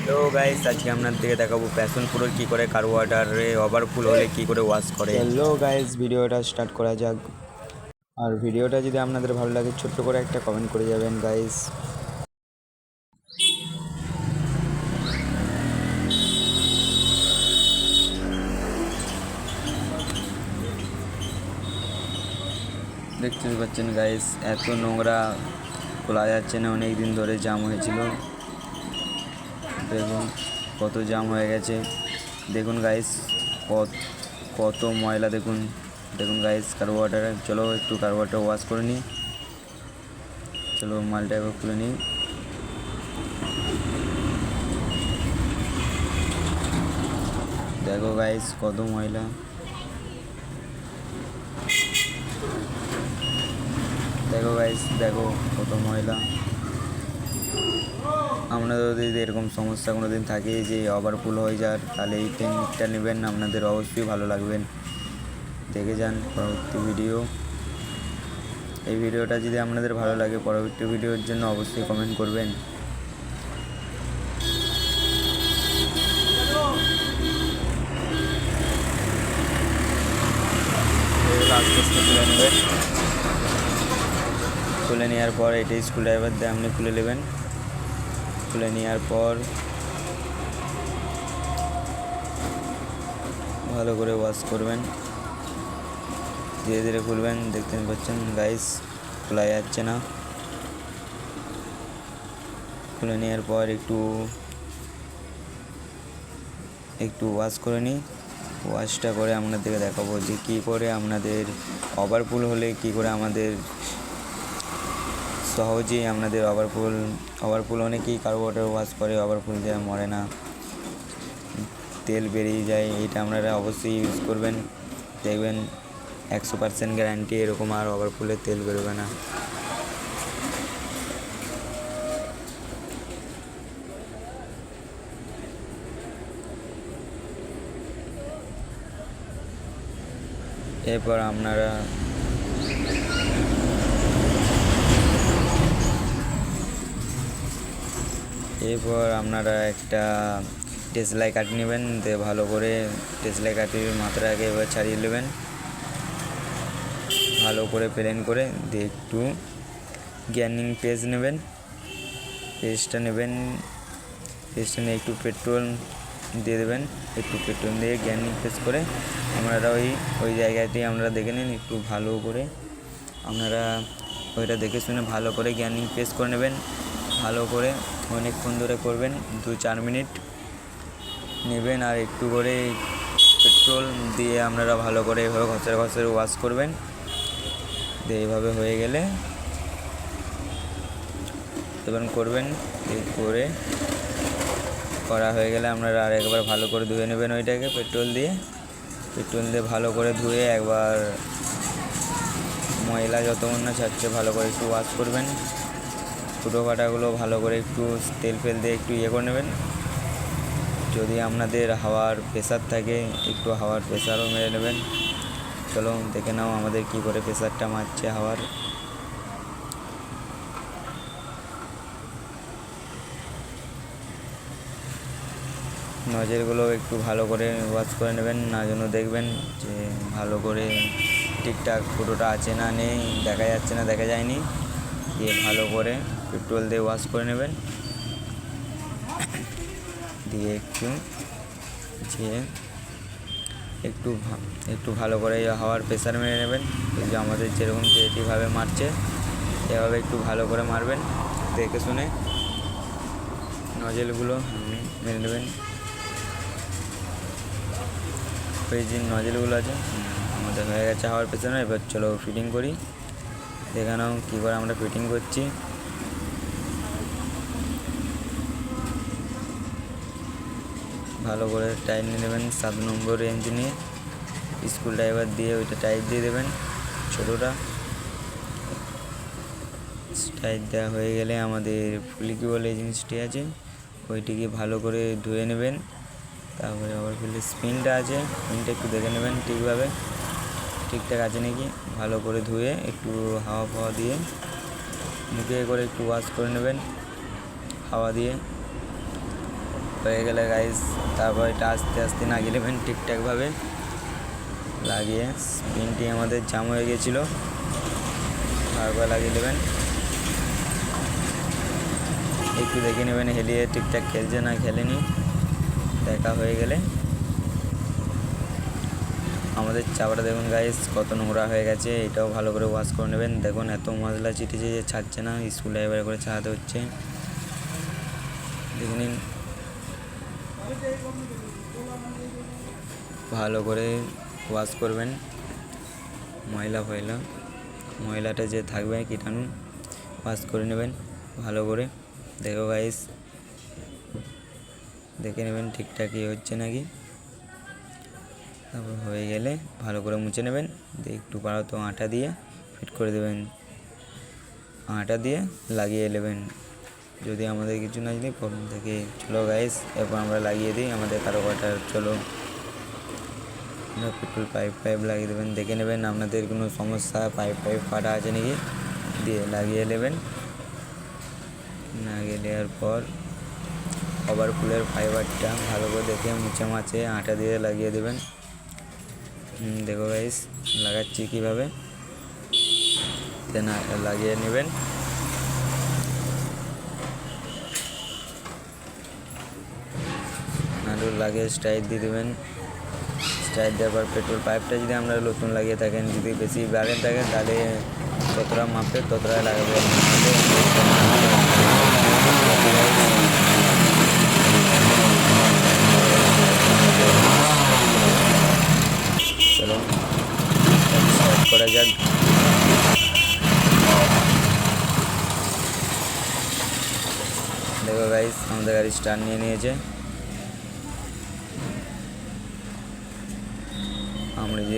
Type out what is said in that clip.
তো গাইস আজকে আপনাদেরকে দেখাবো প্যাশন প্রোর কী করে কার ওয়াটারে ওভারফুল হলে কী করে ওয়াশ করে। হ্যালো গাইস, ভিডিওটা স্টার্ট করা যাক। আর ভিডিওটা যদি আপনাদের ভালো লাগে ছোট্ট করে একটা কমেন্ট করে যাবেন গাইস। দেখতে পাচ্ছেন গাইস, এত নোংরা খোলা যাচ্ছে না, অনেক দিন ধরে জাম হয়েছিল। দেখুন কত জাম হয়ে গেছে। দেখুন গাইস কত ময়লা। দেখুন দেখুন গাইস কার ওয়াটারে। চলো একটু কার ওয়াটার ওয়াশ করে নিই। চলো মালটা এবার খুলে নিই। দেখো গাইস কত ময়লা। দেখো গাইস, দেখো কত ময়লা। আপনাদের যদি এরকম সমস্যা কোনো দিন থাকে যে ওভারফুল হয়ে যার, তাহলে এই টেকনিকটা নেবেন, আপনাদের অবশ্যই ভালো লাগবেন। দেখে যান পরবর্তী ভিডিও। এই ভিডিওটা যদি আপনাদের ভালো লাগে, পরবর্তী ভিডিওর জন্য অবশ্যই কমেন্ট করবেন। আস্তে আস্তে খুলে নেবেন। খুলে নেওয়ার পর এটাই স্ক্রুড্রাইভার দিয়ে আপনি খুলে নেবেন। খুলে নেওয়ার পর ভালো করে ওয়াশ করবেন, ধীরে ধীরে খুলবেন। দেখতে পাচ্ছেন গাইস খোলা যাচ্ছে না। খুলে নেওয়ার পর একটু ওয়াশ করে নিই। ওয়াশটা করে আপনাদেরকে দেখাবো যে কী করে আপনাদের ওভারফুল হলে কী করে আমাদের সহজেই আপনাদের ওভারফুল অনেকেই কার্বোরেটর ওয়াশ করে, ওভারফুল দিয়ে মরে না, তেল বেরিয়ে যায়। এটা আপনারা অবশ্যই ইউজ করবেন, দেখবেন 100% গ্যারান্টি এরকম আর ওভারফুলের তেল বেরোবে না। এরপর আপনারা একটা টেসলাই কাটি নেবেন, দিয়ে ভালো করে টেসলাই কাটির মাত্রাকে এবার ছাড়িয়ে নেবেন, ভালো করে প্লেন করে। দিয়ে একটু গ্যানিং পেস্ট নেবেন। পেস্টটা নিয়ে একটু পেট্রোল দিয়ে দেবেন। একটু পেট্রোল দিয়ে গ্যানিং পেস্ট করে আপনারা ওই জায়গাটি আপনারা দেখে নিন। একটু ভালো করে আপনারা ওইটা দেখে শুনে ভালো করে গ্যানিং পেস্ট করে নেবেন। ভালো করে অনেকক্ষণ ধরে করবেন, 2-4 মিনিট নেবেন। আর একটু করে পেট্রোল দিয়ে আপনারা ভালো করে এভাবে ঘষে ওয়াশ করবেন। দিয়ে এইভাবে হয়ে গেলে এবার করবেন। করা হয়ে গেলে আপনারা আর একবার ভালো করে ধুয়ে নেবেন ওইটাকে পেট্রোল দিয়ে ভালো করে ধুয়ে একবার ময়লা যতক্ষণ না ছাড়ছে ভালো করে একটু ওয়াশ করবেন। ফুটো ফাটাগুলো ভালো করে একটু তেল ফেল দিয়ে একটু করে নেবেন। যদি আপনাদের হাওয়ার প্রেসার থাকে একটু হাওয়ার প্রেসারও মেরে নেবেন। চলো দেখে নাও আমাদের কি করে প্রেসারটা মারছে হাওয়ার। নজেলগুলো একটু ভালো করে ওয়াশ করে নেবেন, না যেন দেখবেন যে ভালো করে ঠিকঠাক ফুটোটা আছে না নেই, দেখা যাচ্ছে না দেখা যায়নি। দিয়ে ভালো করে পেট্রোল দিয়ে ওয়াশ করে নেবেন। দিয়ে একটু ভালো করে হাওয়ার প্রেসার মেরে নেবেন। এই যে আমাদের যেরকম যেভাবে মারছে এভাবে একটু ভালো করে মারবেন, দেখে শুনে নজেলগুলো মেরে নেবেন। ওই যে নজেলগুলো আছে আমাদের হয়ে গেছে হাওয়ার পেছনে। এবার চলো ফিটিং করি, দেখে নাও কী করে আমরা ফিটিং করছি। ভালো করে টাইট নিয়ে নেবেন, 7 নম্বর রেঞ্জ নিয়ে স্ক্রুড্রাইভার দিয়ে ওইটা টাইট দিয়ে দেবেন। ছোটোটা টাইট দেওয়া হয়ে গেলে আমাদের ফুলিকি বলে এই জিনিসটি আছে, ওইটিকে ভালো করে ধুয়ে নেবেন। তারপরে ওভারফুলের স্পিনটা আছে, স্পিনটা একটু দেখে নেবেন ঠিকঠাক আছে নাকি। ভালো করে ধুয়ে একটু হাওয়া দিয়ে মুখে করে একটু ওয়াশ করে নেবেন হাওয়া দিয়ে। হয়ে গেলে গাইস তারপর এটা আস্তে আস্তে লাগিয়ে নেবেন ঠিকঠাকভাবে। লাগিয়ে স্পিনটি আমাদের জাম হয়ে গিয়েছিলো, বারবার লাগিয়ে নেবেন। একটু দেখে নেবেন হেলিয়ে ঠিকঠাক খেলছে না খেলেনি। দেখা হয়ে গেলে আমাদের চাপাটা দেখুন গাইস কত নোংরা হয়ে গেছে, এটাও ভালো করে ওয়াশ করে নেবেন। দেখুন এত মশলা চিটেছে যে ছাড়ছে না, স্কুলে এবার করে ছাড়াতে হচ্ছে। দেখে নিন ভালো করে ওয়াশ করবেন। ময়লাটা যে থাকবে কীটাণু ওয়াশ করে নেবেন ভালো করে। দেখো গাইস দেখে নেবেন ঠিকঠাকই হচ্ছে নাকি। তারপর হয়ে গেলে ভালো করে মুছে নেবেন। একটু পারো তো আটা দিয়ে ফিট করে দেবেন, আটা দিয়ে লাগিয়ে নেবেন। যদি আমাদের কিছু না যদি প্রবলেম থাকে। চলো গাইস এরপর আমরা লাগিয়ে দিই আমাদের কারো কটা। চলো পেট্রোল পাইপ লাগিয়ে দেবেন। দেখে নেবেন আপনাদের কোনো সমস্যা পাইপ ফাটা আছে নাকি, দিয়ে লাগিয়ে নেবেন। লাগিয়ে নেওয়ার পর ওভারফুলের ফাইবারটা ভালো করে দেখে মুছে মাছে আটা দিয়ে লাগিয়ে দেবেন। দেখো গাইস লাগাচ্ছি কীভাবে, দেন লাগিয়ে নেবেন। নাড়ু লাগিয়ে স্টাইল দিয়ে দেবেন। স্টাইল দেওয়ার পর পেট্রোল পাইপটা যদি আমরা নতুন লাগিয়ে থাকেন, যদি বেশি বাড়েন থাকেন তাহলে যতটা মাপে ততটা লাগাবেন। চলো স্টার্ট করা যাক। দেখো গাইস আমাদের গাড়ি স্টার্ট নিয়ে নিয়েছে। আমরা যে